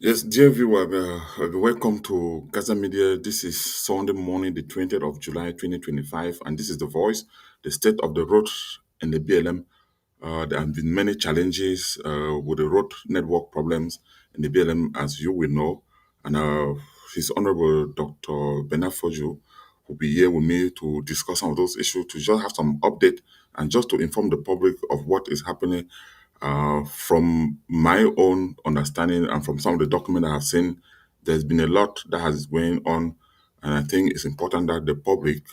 Yes, dear viewer, welcome to Gaza Media. This is Sunday morning, the 20th of July, 2025, and this is The Voice, the state of the road in the BLM. There have been many challenges with the road network problems in the BLM, as you will know, and His Honorable Dr. Bernard Foju will be here with me to discuss some of those issues, to just have some update and just to inform the public of what is happening. From my own understanding and from some of the documents I have seen, there's been a lot that has going on, and I think it's important that the public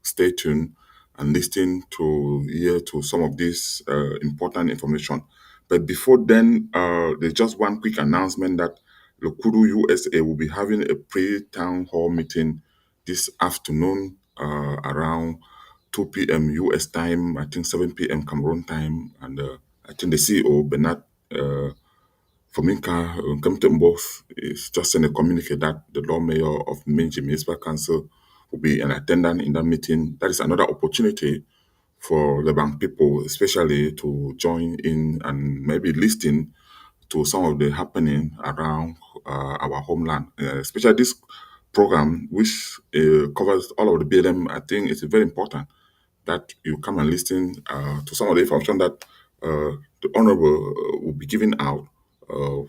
stay tuned and listen to hear to some of this important information. But before then, there's just one quick announcement that Lokuru USA will be having a pre-town hall meeting this afternoon around 2 p.m. US time, I think 7 p.m. Cameroon time, and I think the CEO, Bernard Fominka Kemtemboth, is just sent a communique that the Lord Mayor of Minji Municipal Council will be an attendant in that meeting. That is another opportunity for the bank people, especially to join in and maybe listen to some of the happening around our homeland, especially this program, which covers all of the BLM. I think it's very important that you come and listen to some of the information that the Honorable will be giving out. Uh,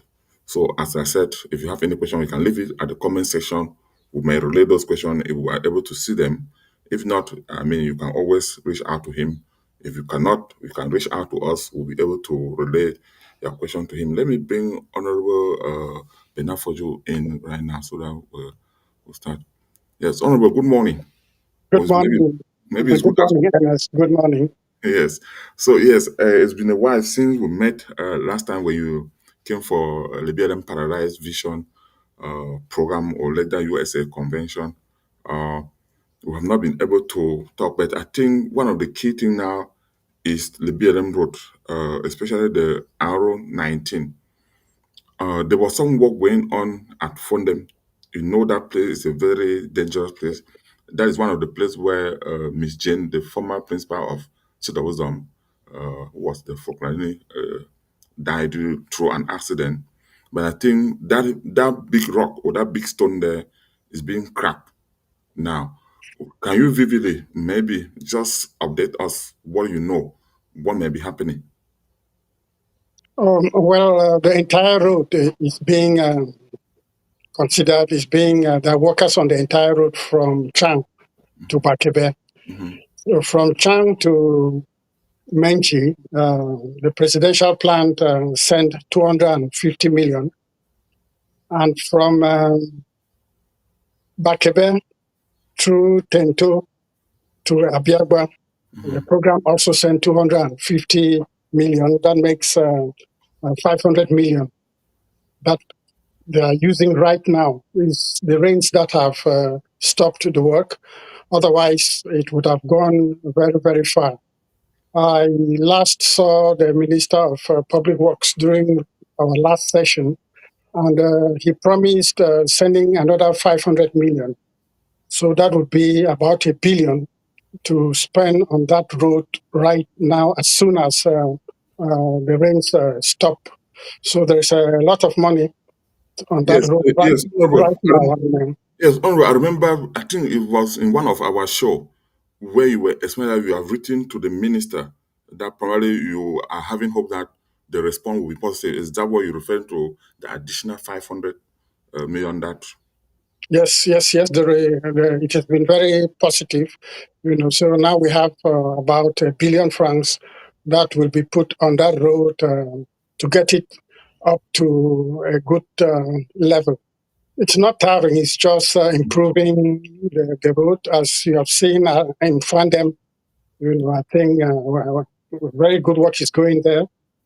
so, as I said, if you have any question, you can leave it at the comment section. We may relay those questions if we are able to see them. If not, I mean, you can always reach out to him. If you cannot, you can reach out to us. We'll be able to relay your question to him. Let me bring Honorable Bernard Foju in right now so that we'll start. Yes, Honorable, good morning. Or Good it's morning. maybe it's good Good morning, Ernest. Good morning. Yes. So yes, it's been a while since we met last time when you came for Lebialem Paradise Vision program or later USA convention. Uh, we have not been able to talk, but I think one of the key things now is Lebialem Road, especially the Arrow 19. There was some work going on at Fundem. You know that place is a very dangerous place. That is one of the places where Miss Jane, the former principal of Cedar Wisdom, was the Falkland, died through an accident. But I think that big rock or that big stone there is being cracked now. Can you vividly maybe just update us what you know, what may be happening? The entire road is being considered, there are workers on the entire road from Chang to Bakebe. Hmm. So from Chang to Menchi, the presidential plan sent 250 million. And from Bakebe through Tento to Abiagba, the program also sent 250 million. That makes 500 million. That they are using right now is the rains that have stopped the work. Otherwise, it would have gone very, very far. I last saw the Minister of Public Works during our last session, and he promised sending another 500 million. So that would be about 1 billion to spend on that road right now as soon as the rains stop. So there's a lot of money on that Yes, road yes, right now. yes, Honorable, I remember, I think it was in one of our show where you were explaining that you have written to the minister that probably you are having hope that the response will be positive. Is that what you're referring to, the additional 500 million that? Yes, yes, yes. It has been very positive. So now we have about 1 billion francs that will be put on that road to get it up to a good level. It's not tarring; it's just improving the road, as you have seen in Fandem. I think very good work is going there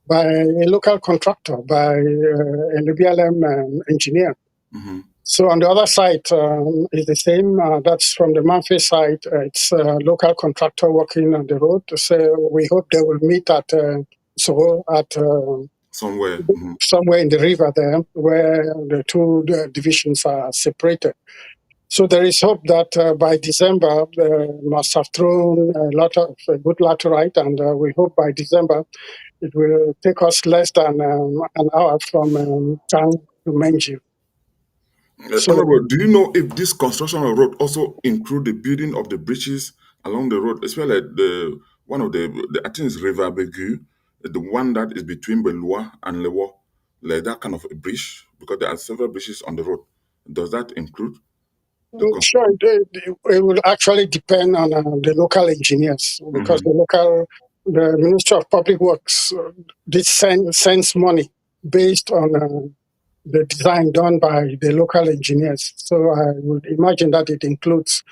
by a local contractor, by a Lebialem engineer. Mm-hmm. So on the other side is the same. That's from the Manfred side. It's a local contractor working on the road. So we hope they will meet at Somewhere. Mm-hmm. somewhere in the river there, where the two divisions are separated. So there is hope that by December they must have thrown a good laterite, and we hope by December it will take us less than an hour from Chang Menji. So Honorable, do you know if this construction of road also include the building of the bridges along the road, especially the one of the I think it's River Begu, the one that is between Belua and Lewo, like that kind of a bridge, because there are several bridges on the road. Does that include the sure, construction? it will actually depend on the local engineers because Mm-hmm. the Ministry of Public Works did sends money based on the design done by the local engineers. So I would imagine that it includes.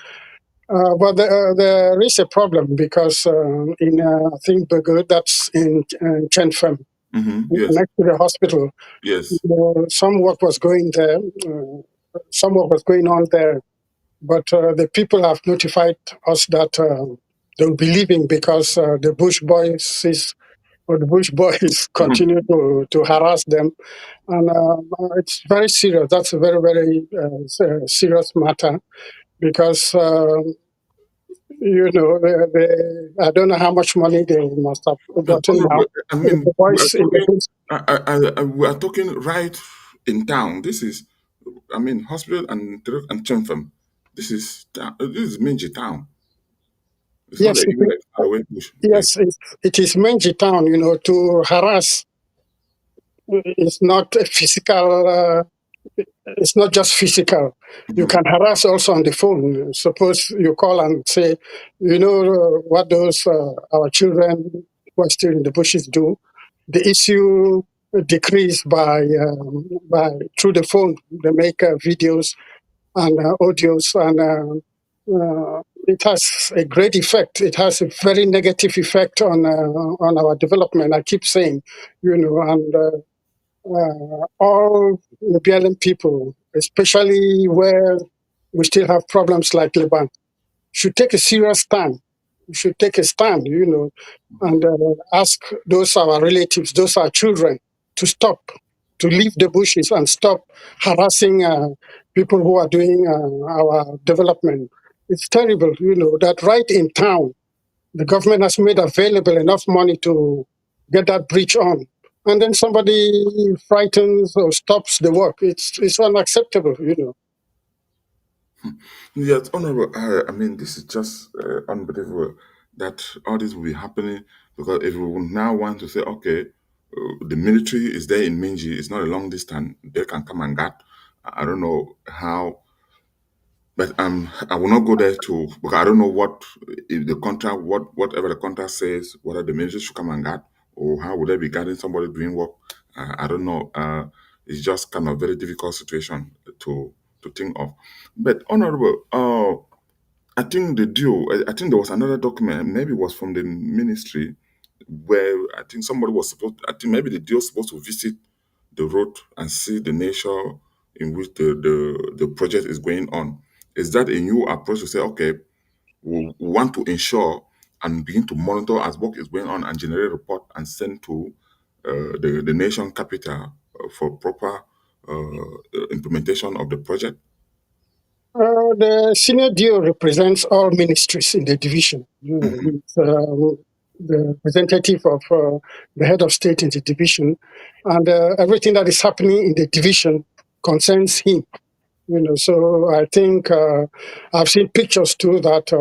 But there is a problem because in I think Burger, that's in Chenfem, Mm-hmm. Yes. next to the hospital, Yes. some work was going there. Some work was going on there, but the people have notified us that they'll be leaving because the bush boys Mm-hmm. continue to harass them, and it's very serious. That's a very very serious matter because I don't know how much money they must have gotten now. Honorable, I The mean, we are boys in the talking, bush. we are talking right in town. This is, I mean, hospital and Chenfem. This is Minji town. It's not Yes, a even like far away bush place. yes, it is Menji town. To harass is not a physical. It's not just physical. You Mhm. can harass also on the phone. Suppose you call and say, what those our children who are still in the bushes do. The issue decreased by through the phone. They make videos and audios, and it has a great effect. It has a very negative effect on our development. I keep saying, and all Lebialem people, especially where we still have problems like Lebanon, should take a serious stand. We should take a stand, and ask those our relatives, those our children, to stop, to leave the bushes and stop harassing people who are doing our development. It's terrible, that right in town, the government has made available enough money to get that bridge on. And then somebody frightens or stops the work. It's unacceptable. Yes, Honorable, I mean, this is just unbelievable that all this will be happening because if we would now want to say, okay, the military is there in Minji, it's not a long distance, they can come and guard. I don't know how. But I will not go there to because I don't know what if the contract, whatever the contract says, whether the ministry should come and guard or how would they be guarding somebody doing work. I don't know. It's just kind of very difficult situation to think of. But honorable, I think the deal. I think there was another document. Maybe it was from the ministry where I think somebody was supposed. I think maybe the deal was supposed to visit the road and see the nature in which the project is going on. Is that a new approach to say, okay, we want to ensure and begin to monitor as work is going on and generate report and send to the nation capital for proper implementation of the project? The senior DO represents all ministries in the division. Mhm. He's the representative of the head of state in the division, and everything that is happening in the division concerns him. So I think I've seen pictures too that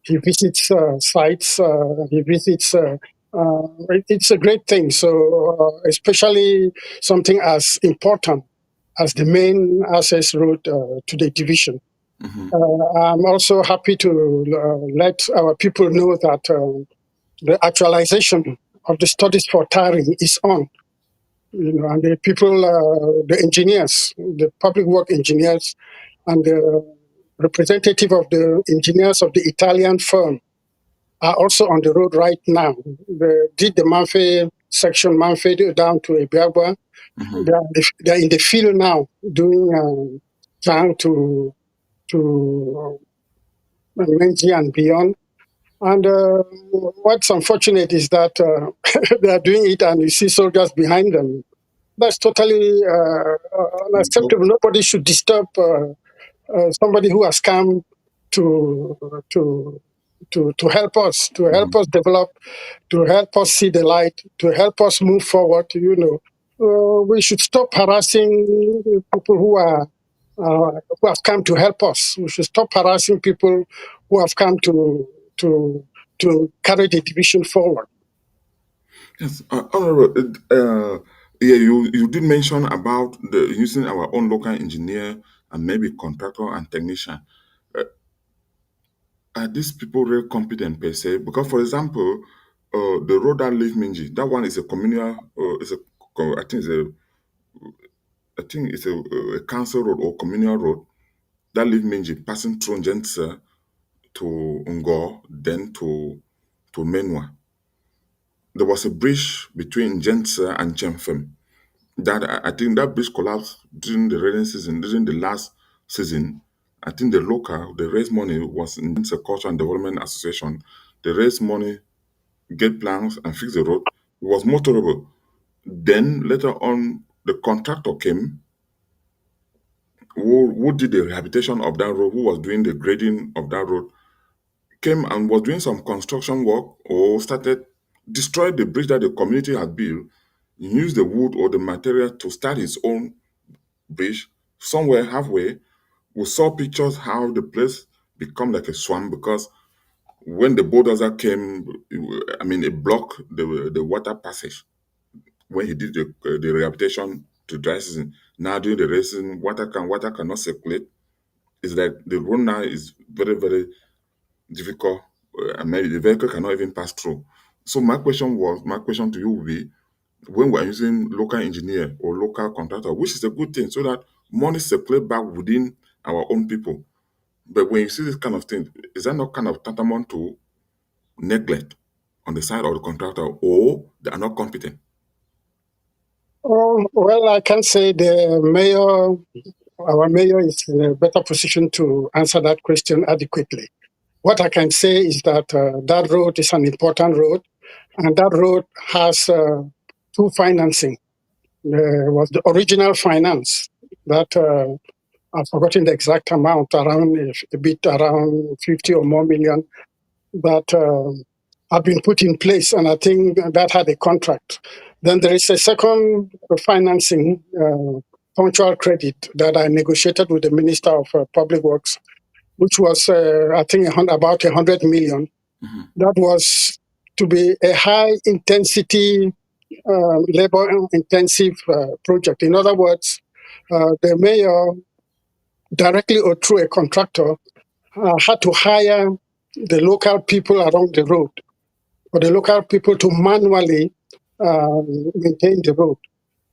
he visits sites. He visits. It's a great thing. So especially something as important as the main access road to the division. Mhm. I'm also happy to let our people know that the actualization of the studies for tiring is on. And the people, the engineers, the public work engineers, and the representative of the engineers of the Italian firm are also on the road right now. They did the Manfe section, Manfe down to Ebiagwa. Mhm. They're in the field now doing trying to Menji and beyond. And what's unfortunate is that they are doing it and you see soldiers behind them. That's totally unacceptable. Nobody should disturb somebody who has come to to to help Mhm. us develop, to help us see the light, to help us move forward. we should stop harassing people who have come to help us. We should stop harassing people who have come to carry the division forward. Yes, Honorable, yeah, you did mention about the using our own local engineer and maybe contractor and technician. Are these people really competent per se? Because, for example, the road that leaves Minji, that one is a communal, I think it's a council road or communal road that leaves Minji, passing through Njense to Ngor, then to Menwa. There was a bridge between Njense and Chemfem. That I think that bridge collapsed during the rainy season, during the last season. I think they raised money was in the Culture and Development Association. They raised money, get plans, and fix the road. It was motorable. Then later on, the contractor came who did the rehabilitation of that road, who was doing the grading of that road, came and was doing some construction work or started destroyed the bridge that the community had built, used the wood or the material to start his own bridge. Somewhere halfway, we saw pictures how the place become like a swamp because when the bulldozer came, I mean, it blocked the water passage. When he did the rehabilitation to dry season, now during the rain season, water cannot circulate. It's like the road now is very very difficult. And maybe the vehicle cannot even pass through. So my question to you will be, when we're using local engineer or local contractor, which is a good thing, so that money circulate back within our own people. But when you see this kind of thing, is that not kind of tantamount to neglect on the side of the contractor, or they are not competent? Oh, well, I can say our mayor is in a better position to answer that question adequately. What I can say is that that road is an important road, and that road has two financing. There was the original finance that I've forgotten the exact amount, around a bit around 50 or more million, that have been put in place, and I think that had a contract. Then there is a second financing, punctual credit, that I negotiated with the Minister of Public Works, which was, I think, about 100 million. Mhm. That was to be a high intensity, labor intensive project. In other words, the mayor, directly or through a contractor, had to hire the local people around the road, for the local people to manually maintain the road.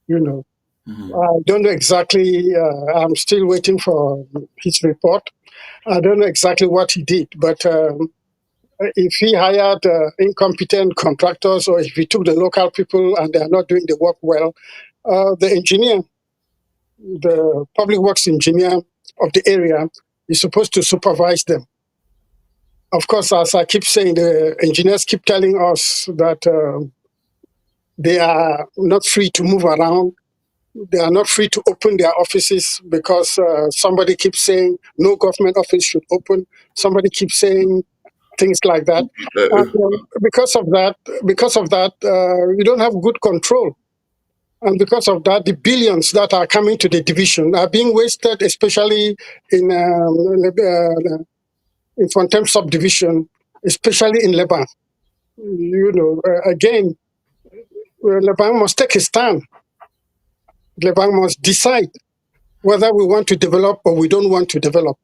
You know, Mhm. I don't know exactly. I'm still waiting for his report. I don't know exactly what he did, but if he hired incompetent contractors, or if he took the local people and they are not doing the work well, the engineer, the public works engineer of the area, is supposed to supervise them. Of course, as I keep saying, the engineers keep telling us that they are not free to move around. They are not free to open their offices because somebody keeps saying no government office should open. Somebody keeps saying things like that. Uh, And uh, because of that, we don't have good control. And because of that, the billions that are coming to the division are being wasted, especially in Fontem subdivision, especially in Lebanon. You know, again, Lebanon must take a stand. Lebanon must decide whether we want to develop or we don't want to develop.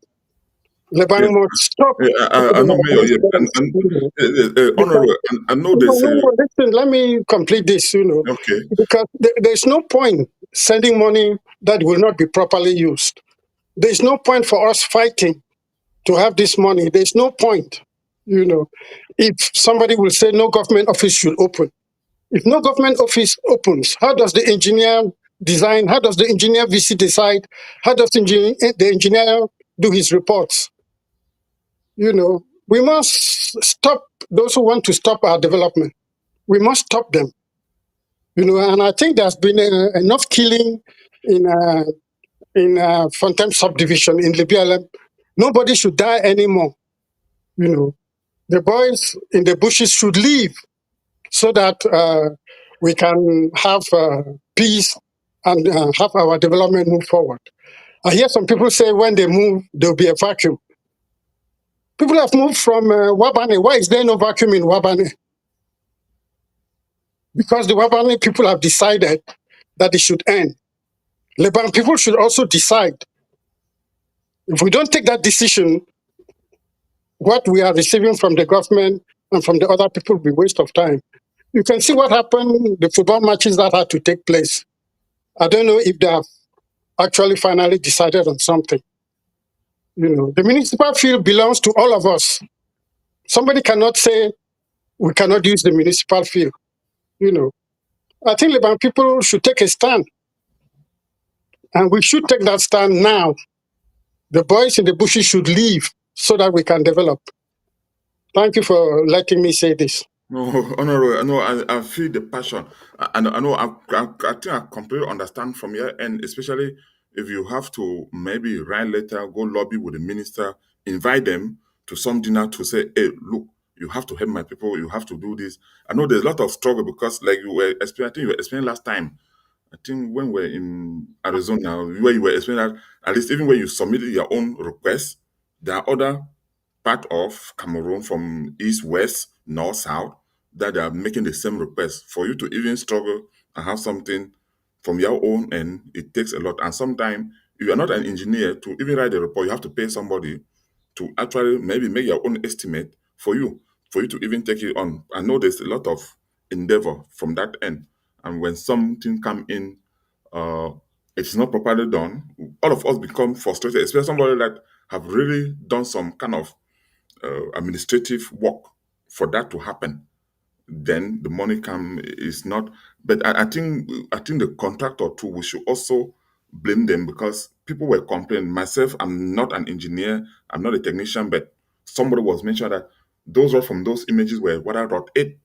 yes, Lebanon must stop I know, the Mayor. Yeah, and you know, because Honorable, I know no, this. no, no, listen, let me complete this, Okay. because there's no point sending money that will not be properly used. There's no point for us fighting to have this money. There's no point, if somebody will say no government office should open. If no government office opens, how does the engineer design? How does the engineer VC decide? How does the engineer do his reports? We must stop those who want to stop our development. We must stop them. And I think there's been enough killing in Fontem subdivision in Lebialem. Nobody should die anymore. The boys in the bushes should leave so that we can have peace and have our development move forward. I hear some people say when they move, there'll be a vacuum. People have moved from Wabane. Why is there no vacuum in Wabane? Because the Wabane people have decided that it should end. Lebanon people should also decide. If we don't take that decision, what we are receiving from the government and from the other people will be waste of time. You can see what happened, the football matches that had to take place. I don't know if they have actually finally decided on something. The municipal field belongs to all of us. Somebody cannot say we cannot use the municipal field. You know, I think Lebanon people should take a stand, and we should take that stand now. The boys in the bushes should leave so that we can develop. Thank you for letting me say this. No, Honorable, I feel the passion. I know, I think I completely understand from your end, especially if you have to maybe write letter, go lobby with the minister, invite them to some dinner to say, hey, look, you have to help my people, you have to do this. I know there's a lot of struggle because, like you were explaining, I think you were explaining last time, I think when we're in Arizona, where you were explaining that at least even when you submitted your own request, there are other part of Cameroon from east, west, north, south that they are making the same request. For you to even struggle and have something from your own end, it takes a lot. And sometimes, if you're not an engineer, to even write a report, you have to pay somebody to actually maybe make your own estimate for you to even take it on. I know there's a lot of endeavor from that end. And when something come in, uh, it's not properly done, all of us become frustrated, especially somebody that have really done some kind of administrative work for that to happen. Then the money come is not. But I think the contractor too. We should also blame them because people were complaining. Myself, I'm not an engineer. I'm not a technician, but somebody was mentioned that those are from those images were what I wrote 8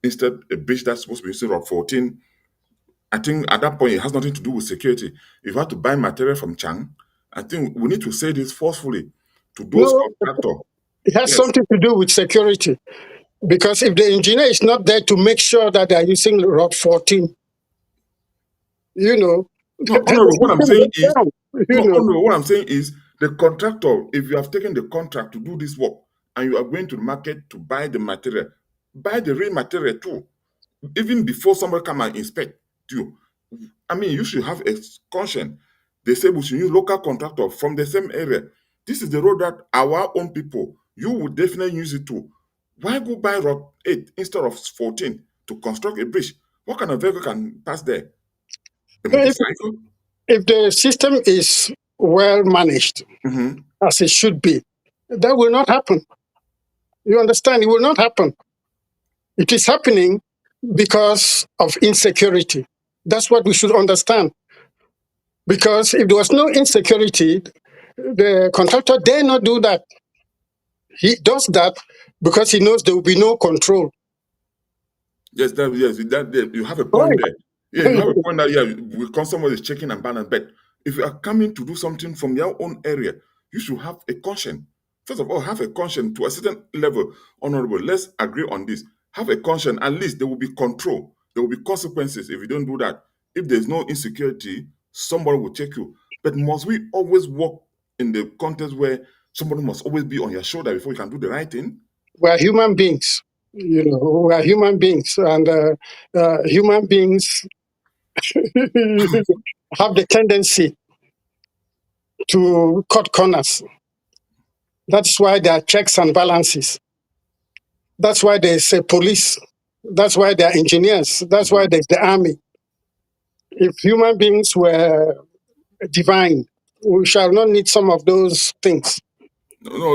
instead a bridge that's supposed to be instead of 14. I think at that point it has nothing to do with security. If you have to buy material from Chang, I think we need to say this forcefully to those No, contractors. it has Yes. something to do with security. Because if the engineer is not there to make sure that they are using Rod 14, you know, No, the Honorable, what I'm system saying goes is, down. You no, know, Honorable, what I'm saying is the contractor, if you have taken the contract to do this work and you are going to the market to buy the material, buy the real material too. Even before somebody come and inspect you. I mean, you should have a conscience. They say we should use local contractor from the same area. This is the road that our own people, you would definitely use it too. Why go buy road 8 instead of 14 to construct a bridge? What kind of vehicle can pass there? A if, motorcycle? if the system is well managed, Mhm. as it should be, that will not happen. You understand? It will not happen. It is happening because of insecurity. That's what we should understand. Because if there was no insecurity, the contractor dare not do that. He does that because he knows there will be no control. You have a point Right. there. Yeah, you have a point that we constantly is checking and balance. But if you are coming to do something from your own area, you should have a conscience. First of all, have a conscience to a certain level, honorable. Let's agree on this. Have a conscience. At least there will be control. There will be consequences if you don't do that. If there's no insecurity, somebody will check you. But must we always work in the context where somebody must always be on your shoulder before you can do the right thing? We are human beings. We are human beings, and human beings have the tendency to cut corners. That's why there are checks and balances. That's why there's a police. That's why there are engineers. That's why there's the army. If human beings were divine, we shall not need some of those things. No,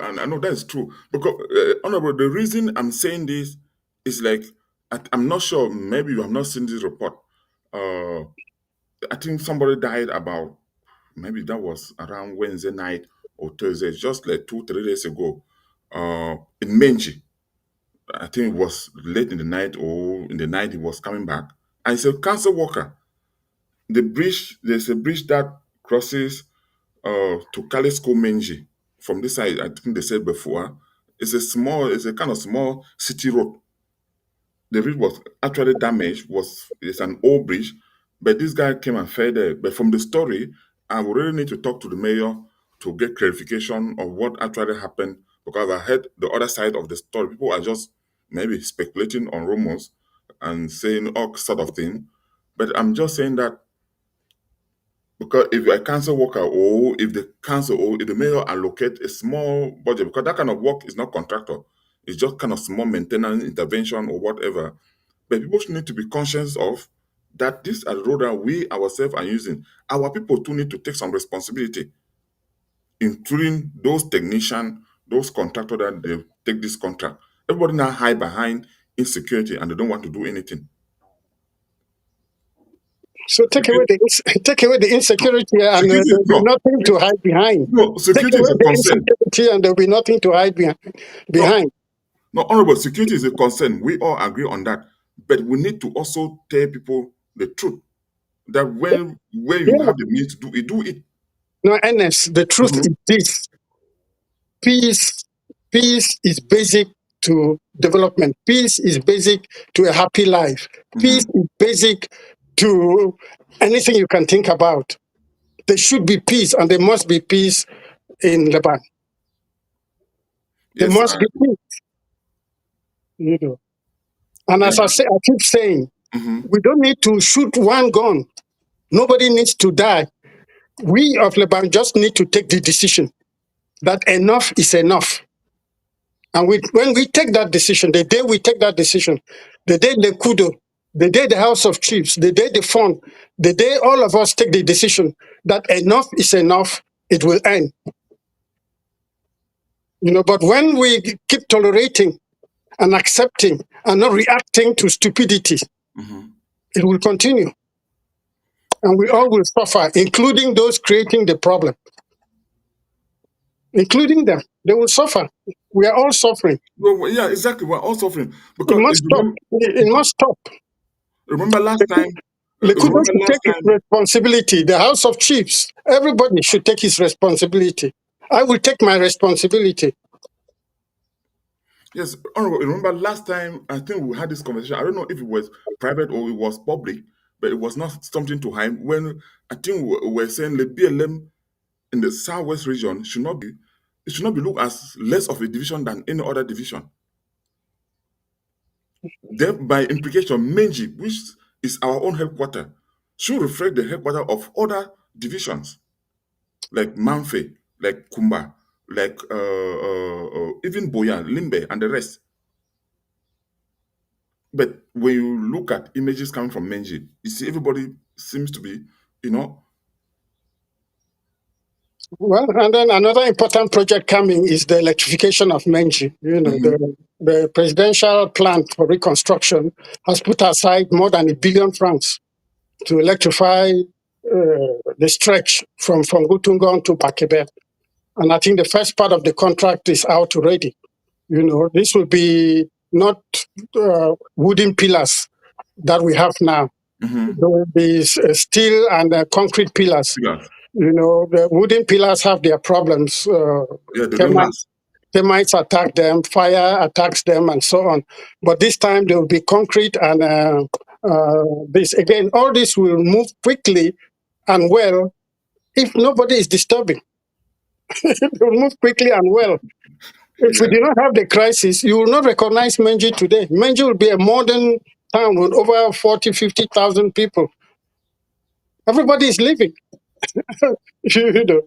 and I know that's true. Because, Honorable, the reason I'm saying this is like, I'm not sure, maybe you have not seen this report. Uh, I think somebody died about, maybe that was around Wednesday night or Thursday, just like 2, 3 days ago, in Menji. I think it was late in the night or in the night he was coming back. And he's a cancer worker. There's a bridge that crosses to Kalisko Menji. From this side, I think they said before, it's a kind of small city road. the bridge was actually damaged. It's an old bridge, but this guy came and fed it. But from the story, I would really need to talk to the mayor to get clarification of what actually happened, because I heard the other side of the story. People are just maybe speculating on rumors and saying all sort of thing. But I'm just saying that, because if a council worker, or if the council, or if the mayor allocate a small budget, because that kind of work is not contractor, it's just kind of small maintenance intervention or whatever. But people should need to be conscious of that these are the road that we ourselves are using. Our people too need to take some responsibility, including those technicians, those contractors that they take this contract. Everybody now hide behind insecurity and they don't want to do anything. So take away the insecurity, and Security, there'll be nothing to hide behind. no, Take security away is a the concern. insecurity, and there'll be nothing to hide No, behind. no, honorable, security is a concern. We all agree on that. But we need to also tell people the truth, that when you Yeah. have the means to do it, do it. No, Ernest, the truth Mhm, is this: peace, peace is basic to development. Peace is basic to a happy life. Peace mhm. is basic to anything you can think about. There should be peace, and there must be peace in Lebanon. There Yes, must be peace. You know. And yeah. as I keep saying, Mhm, we don't need to shoot one gun. Nobody needs to die. We of Lebanon just need to take the decision that enough is enough. And when we take that decision, the day we take that decision, the day the kudo, the day the House of Chiefs, the day the fund, the day all of us take the decision that enough is enough, it will end. But when we keep tolerating and accepting and not reacting to stupidity, mhm. it will continue. And we all will suffer, including those creating the problem, including them. They will suffer. We are all suffering. Well, yeah, exactly. We're all suffering It because must stop. It must stop. remember last time. Lekudo Remember should last take his time. responsibility. The House of Chiefs, everybody should take his responsibility. I will take my responsibility. Yes, honorable. Remember last time. I think we had this conversation. I don't know if it was private or it was public, but it was not something to hide. When I think we were saying Lebialem in the southwest region should not be. It should not be looked as less of a division than any other division. Then, by implication, Menji, which is our own headquarter, should reflect the headquarter of other divisions like Manfe, like Kumba, like even Boyan, Limbe, and the rest. But when you look at images coming from Menji, you see everybody seems to be, you know, Well, and then another important project coming is the electrification of Menji. mhm, The presidential plan for reconstruction has put aside more than 1 billion francs to electrify the stretch from Gutungon to Bakebe. And I think the first part of the contract is out already. This will be not wooden pillars that we have now. mhm, There will be steel and concrete pillars. yes, The wooden pillars have their problems. yeah, they don't Termites, last. termites attack them, fire attacks them, and so on. But this time there will be concrete, and this again, all this will move quickly and well if nobody is disturbing. It will move quickly and well. If we Yeah. did not have the crisis, you will not recognize Menji today. Menji will be a modern town with over 40, 50,000 people. Everybody is living. You know,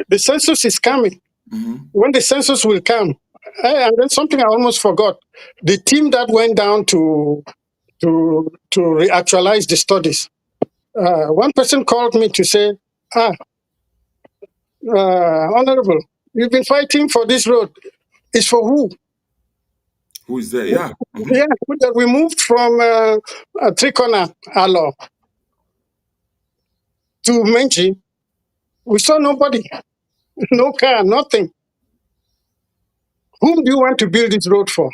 the census is coming. Mhm. When the census will come, and then something I almost forgot. The team that went down to reactualize the studies. One person called me to say, Honorable, you've been fighting for this road. It's for who? Who is there? Yeah. Yeah, we moved from Trikona, Alo, to Menji. We saw nobody, no car, nothing. Whom do you want to build this road for?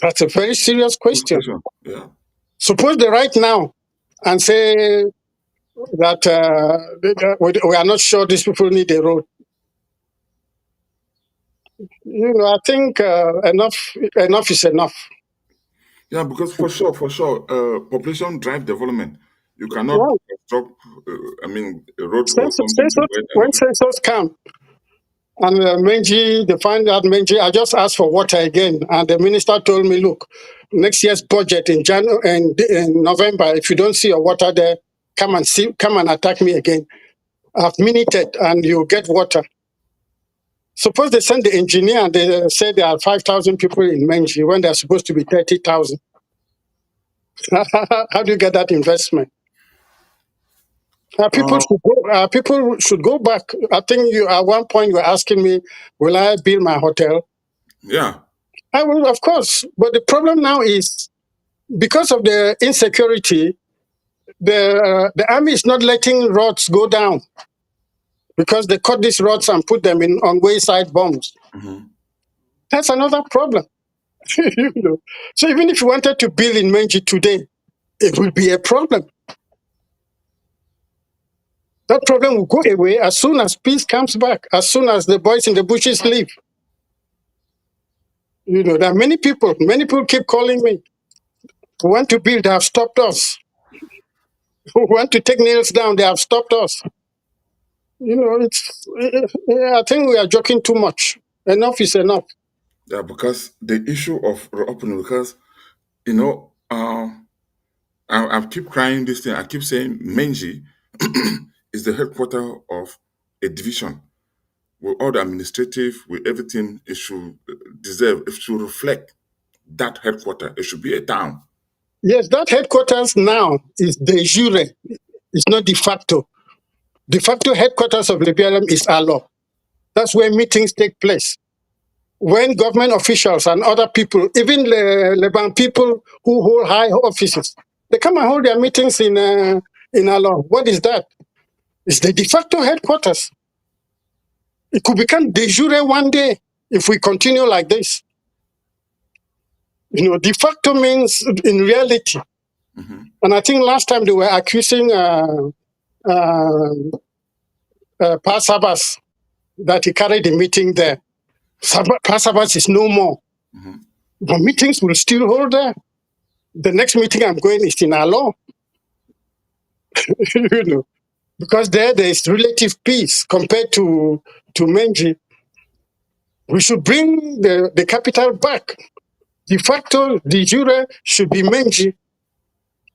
That's a very serious Good question. question. Yeah. Suppose they write now and say that we are not sure these people need a road. I think enough is enough. Yeah, because for sure, population drive development. You cannot Well, drop, a road or something in wet and when census come and Menji, they find out Menji, I just asked for water again, and the minister told me, look, next year's budget in January and in November, if you don't see your water there, come and attack me again. I've minuted and you get water. Suppose they send the engineer and they say there are 5,000 people in Menji when they're supposed to be 30,000. How do you get that investment? uh, People should go back. I think you at one point you were asking me, will I build my hotel? yeah. I will, of course. But the problem now is because of the insecurity, the army is not letting roads go down because they cut these roads and put them in on wayside bombs. Mhm. That's another problem. You know. So even if you wanted to build in Menji today, it will be a problem. That problem will go away as soon as peace comes back, as soon as the boys in the bushes leave. There are many people keep calling me who want to build, they have stopped us. Who want to take nails down, they have stopped us. I think we are joking too much. Enough is enough. Yeah, because the issue of reopening, because you know, I keep crying this thing. I keep saying Menji is the headquarter of a division. With all the administrative, with everything, it should deserve, it should reflect that headquarter. It should be a town. Yes, that headquarters now is de jure. It's not de facto. De facto headquarters of Lebialem is Alo. That's where meetings take place. When government officials and other people, even the Leban people who hold high offices, they come and hold their meetings in Alo. What is that? It's the de facto headquarters. It could become de jure one day if we continue like this. De facto means in reality. Mhm. And I think last time they were accusing uh, Pasabas that he carried the meeting there. Pasabas is no more. Mhm. But meetings will still hold there. The next meeting I'm going is in Alo. you know, because there is relative peace compared to Menji. We should bring the capital back. De facto, de jure should be Menji.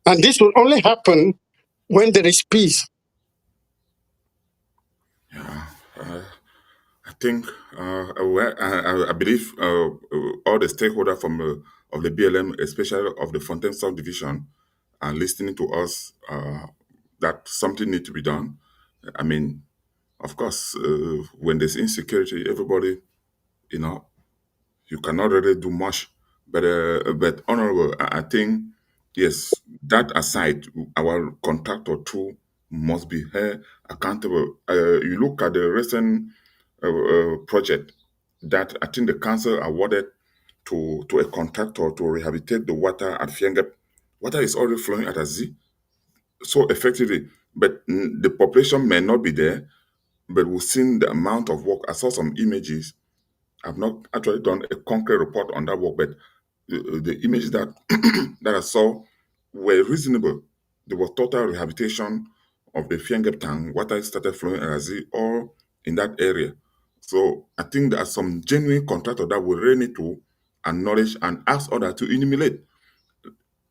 And this will only happen when there is peace. Yeah. I think I believe all the stakeholders from of the BLM, especially of the Fontaine South Division, are listening to us. That something needs to be done. I mean, of course, when there's insecurity, everybody, you know, you cannot really do much. But honorable, I think yes. That aside, our contractor too must be held accountable. You look at the recent project that I think the council awarded to a contractor to rehabilitate the water at Fiengep. Water is already flowing at a Z so effectively, but the population may not be there. But we've seen the amount of work. I saw some images. I've not actually done a concrete report on that work, but the images that that I saw were reasonable. There was total rehabilitation of the Fiengep tank. Water started flowing as all in that area. So I think there are some genuine contractors that will really need to acknowledge and ask others to emulate,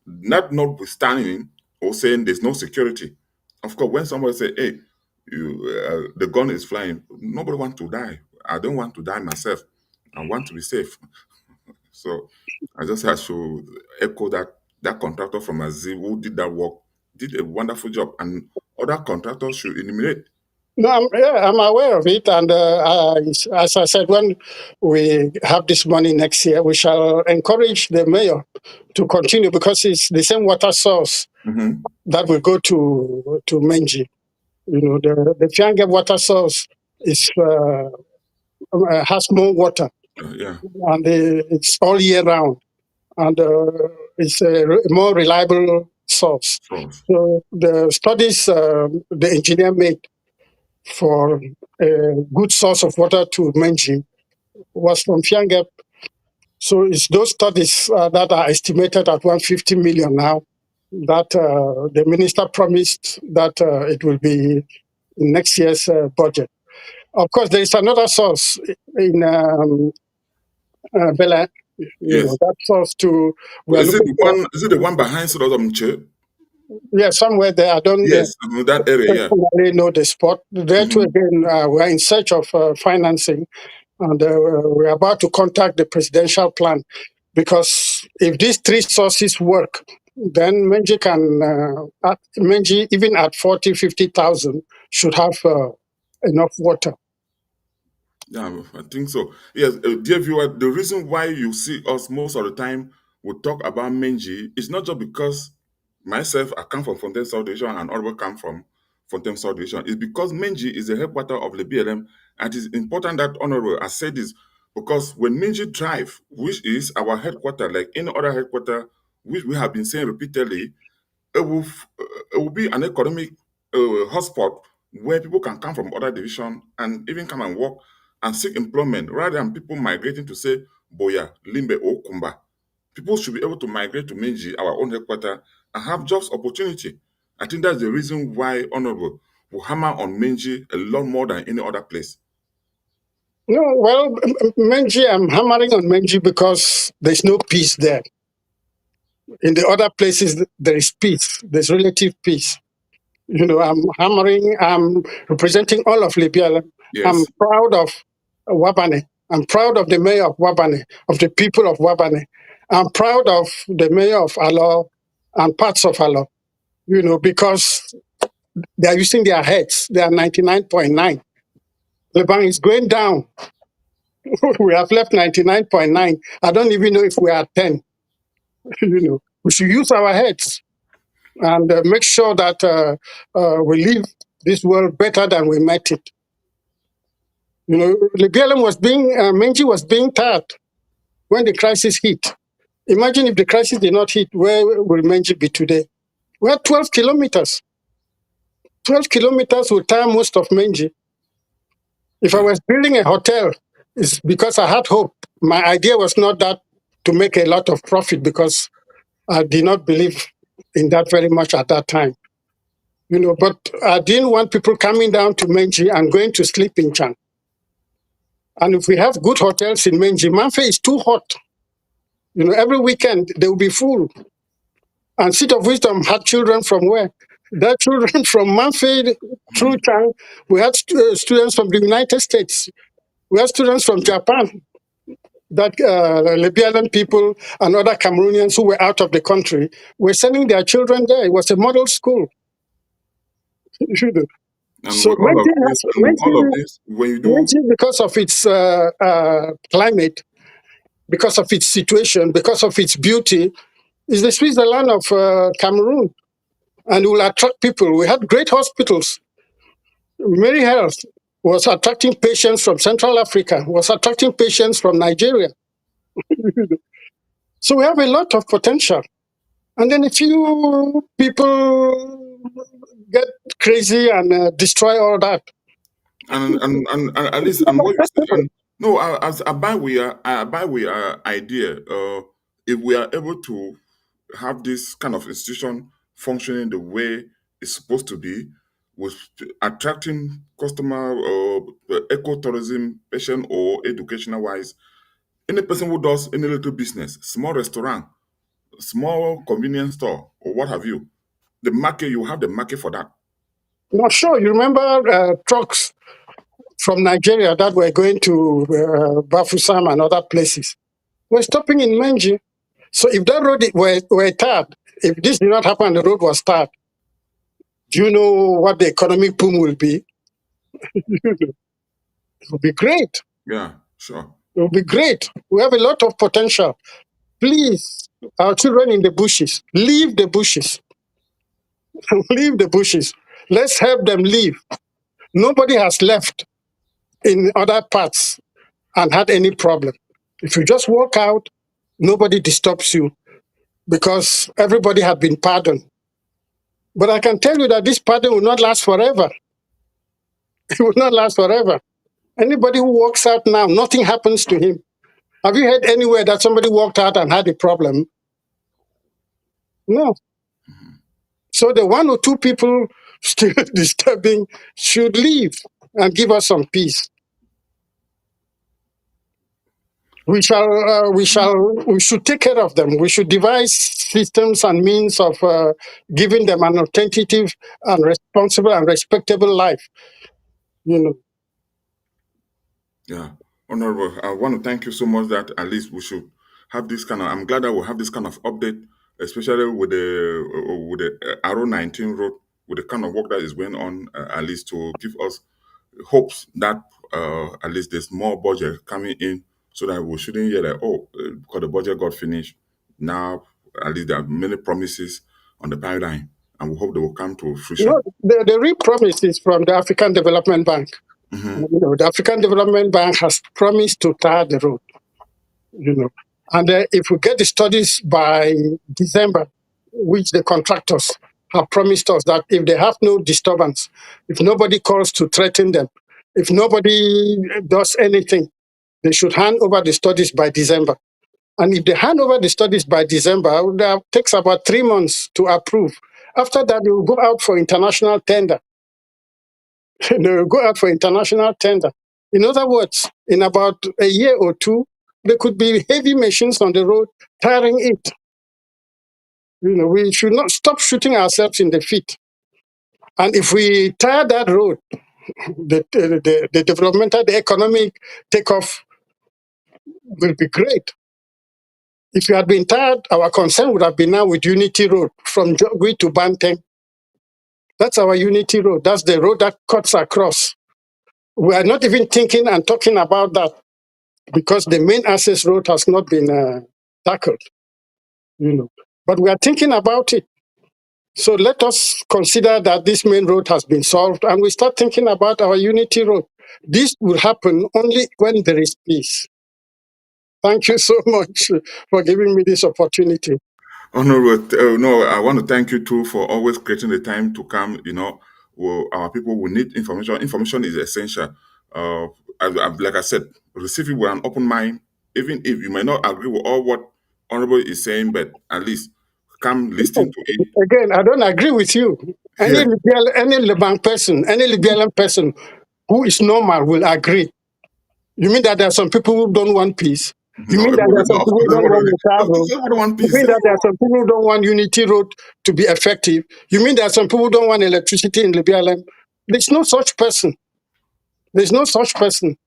not notwithstanding or saying there's no security. Of course, when somebody say, "Hey, the gun is flying," nobody wants to die. I don't want to die myself. I want to be safe. So I just have to echo that contractor from Aziz who did that work did a wonderful job, and other contractors should eliminate. No, I'm aware of it. And as I said, when we have this money next year, we shall encourage the mayor to continue because it's the same water source Hmm. that will go to Menji. The Fiange water source has more water Yeah, and it's all year round. And it's a more reliable source. so So the studies the engineer made for a good source of water to Menji was from Fiangep. So it's those studies that are estimated at 150 million now that the minister promised that it will be in next year's budget. Of course, there is another source in Bela, Yes. that source too. We are Is it looking the for, one? Is it the one behind Sodom? yeah, somewhere there. I don't Yes, I know that area. personally know the spot. There Yeah. too, again, we are in search of financing, and we're about to contact the presidential plan, because if these three sources work, then Menji can, Menji, even at 40, 50,000, should have enough water. Yeah, I think so. Yes, dear viewer, the reason why you see us most of the time we talk about Menji is not just because myself, I come from Fontaine South Division and Orwell come from Fontaine South Division. It's because Menji is the headquarter of Lebialem, and it's important that Honorable I said this because when Menji Drive, which is our headquarter, like any other headquarter, which we have been saying repeatedly, it will be an economic hotspot where people can come from other division and even come and work and seek employment rather than people migrating to say Boya, Limbe, or Kumba. People should be able to migrate to Minji, our own headquarters, and have jobs opportunity. I think that's the reason why Honorable will hammer on Minji a lot more than any other place. No, well, Menji, I'm hammering on Menji because there's no peace there. In the other places, there is peace. There's relative peace. I'm hammering, I'm representing all of Libya. I'm Yes. proud of Wabane. I'm proud of the mayor of Wabane, of the people of Wabane. I'm proud of the mayor of Alo and parts of Alo, because they are using their heads. They are 99.9. The bank is going down. We have left 99.9. I don't even know if we are 10. We should use our heads and make sure that we leave this world better than we met it. Lebialem Menji was being tired when the crisis hit. Imagine if the crisis did not hit, where will Menji be today? We're 12 kilometers. 12 kilometers will tire most of Menji. If I Yeah. was building a hotel, it's because I had hope. My idea was not that to make a lot of profit, because I did not believe in that very much at that time. But I didn't want people coming down to Menji and going to sleep in Chan. And if we have good hotels in Menji, Manfe is too hot. Every weekend they will be full. And Seat of Wisdom had children from where? Their children from Manfred through Chang. We had students from the United States. We had students from Japan. That Lebialem people and other Cameroonians who were out of the country were sending their children there. It was a model school. And So with all of this, when you do, Menji, because of its climate, because of its situation, because of its beauty, is the Switzerland of Cameroon, and will attract people. We had great hospitals. Mary Health was attracting patients from Central Africa, was attracting patients from Nigeria. So we have a lot of potential. And then a few people get crazy and destroy all that. and at least and what you say, and no, I buy with your idea. If we are able to have this kind of institution functioning the way it's supposed to be, with attracting customer or ecotourism, patient or educational wise, any person who does any little business, small restaurant, small convenience store, or what have you, the market you have the market for that. Not sure. You remember trucks from Nigeria that were going to Bafusam and other places? We're stopping in Menji. So if that road were tarred, if this did not happen, the road was tarred, do you know what the economic boom will be? It will be great. Yeah, sure. It will be great. We have a lot of potential. Please, our children in the bushes, leave the bushes. Leave the bushes. Let's help them leave. Nobody has left in other parts and had any problem. If you just walk out, nobody disturbs you because everybody had been pardoned. But I can tell you that this pardon will not last forever. It will not last forever. Anybody who walks out now, nothing happens to him. Have you heard anywhere that somebody walked out and had a problem? No. So the one or two people still disturbing should leave and give us some peace. We should take care of them. We should devise systems and means of giving them an authentic and responsible and respectable life. You know, Yeah, Honorable, I want to thank you so much that at least we should have this kind of. I'm glad that we'll have this kind of update, especially with the Arrow 19 road, with the kind of work that is going on, at least to give us hopes that at least there's more budget coming in, so that we shouldn't hear that because the budget got finished. Now at least there are many promises on the pipeline, and we hope they will come to fruition. the real promise is from the African Development Bank. Hmm. You know, the African Development Bank has promised to tar the road. You know, and if we get the studies by December, which the contractors have promised us that if they have no disturbance, if nobody calls to threaten them, if nobody does anything, they should hand over the studies by December. And if they hand over the studies by December, that takes about 3 months to approve. After that, they will go out for international tender. They will go out for international tender. In other words, in about a year or two, there could be heavy machines on the road tearing it. You know, we should not stop shooting ourselves in the feet. And if we tire that road, the developmental, the economic takeoff will be great. If you had been tired, our concern would have been now with Unity Road from Jogui to Banteng. That's our Unity Road. That's the road that cuts across. We are not even thinking and talking about that because the main access road has not been tackled, you know. But we are thinking about it. So let us consider that this main road has been solved and we start thinking about our Unity Road. This will happen only when there is peace. Thank you so much for giving me this opportunity. Honorable, no, I want to thank you too for always creating the time to come. You know, our people will need information. Information is essential. Like I said, receive it with an open mind, even if you may not agree with all what Honorable is saying, but at least come listen to it. Again, I don't agree with you. Yeah. Any Lebanese person, any Lebialem person who is normal will agree. You mean that there are some people who don't want peace? You No, mean that there are no, some of people who course, don't want everybody. Mutar Of Road? course, everybody want You peace. mean that there are some people who don't want Unity Road to be effective? You mean there are some people who don't want electricity in Lebialem? There's no such person. There's no such person.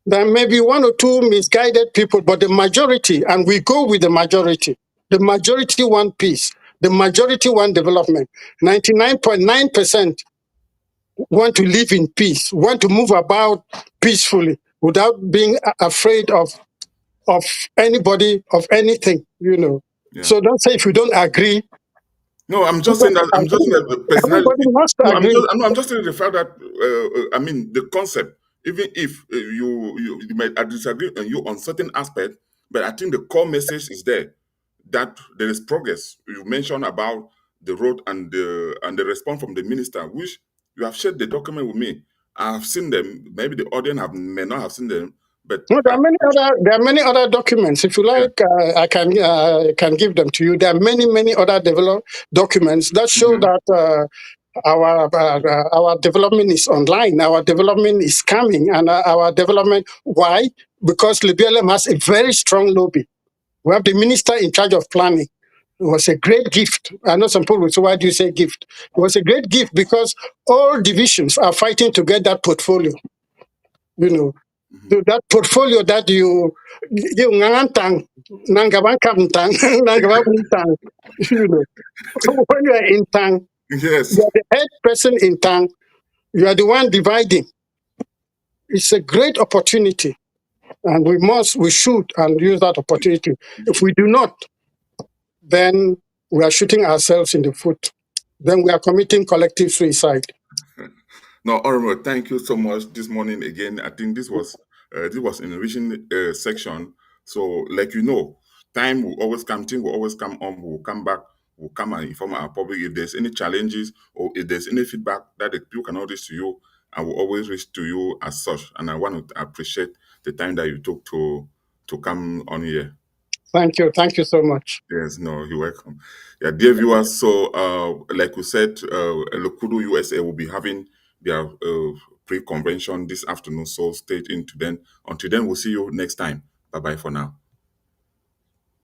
There may be one or two misguided people, but the majority, and we go with the majority want peace. The majority want development. 99.9% want to live in peace, want to move about peacefully without being afraid of anybody, of anything, you know. Yeah. So don't say if you don't agree, No, I'm just saying everybody that. I'm just saying agree. that the personality. Everybody must No, I'm agree. just. No, I'm just saying the fact that. I mean, the concept. Even if you might disagree on you on certain aspect, but I think the core message is there that there is progress. You mentioned about the road and the response from the minister, which you have shared the document with me. I have seen them. Maybe the audience may not have seen them, but No, there are many other documents. If you yeah. like, I can give them to you. There are many other documents that show Mhm. that our development is online. Our development is coming, and our development. Why? Because Lebialem has a very strong lobby. We have the minister in charge of planning. It was a great gift. I know some people will say, why do you say gift? It was a great gift because all divisions are fighting to get that portfolio. You know, Mhm. that portfolio that you ngangantang, nangabangkamtang, nangabangtang. You know, when you are in tang, you Yes. are the head person in tang. You are the one dividing. It's a great opportunity, and we should, and use that opportunity. If we do not, then we are shooting ourselves in the foot. Then we are committing collective suicide. No, Honorable, thank you so much this morning again. I think this was an enriching section. So, like time will always come, thing will always come on. We'll come back. We'll come and inform our public if there's any challenges or if there's any feedback that the people can notice to you. I will always reach to you as such. And I want to appreciate the time that you took to come on here. Thank you. Thank you so much. Yes, no, you're welcome. Yeah, dear viewers, so like we said, Lokudu USA will be having their pre-convention this afternoon, so stay tuned to then. Until then, we'll see you next time. Bye-bye for now.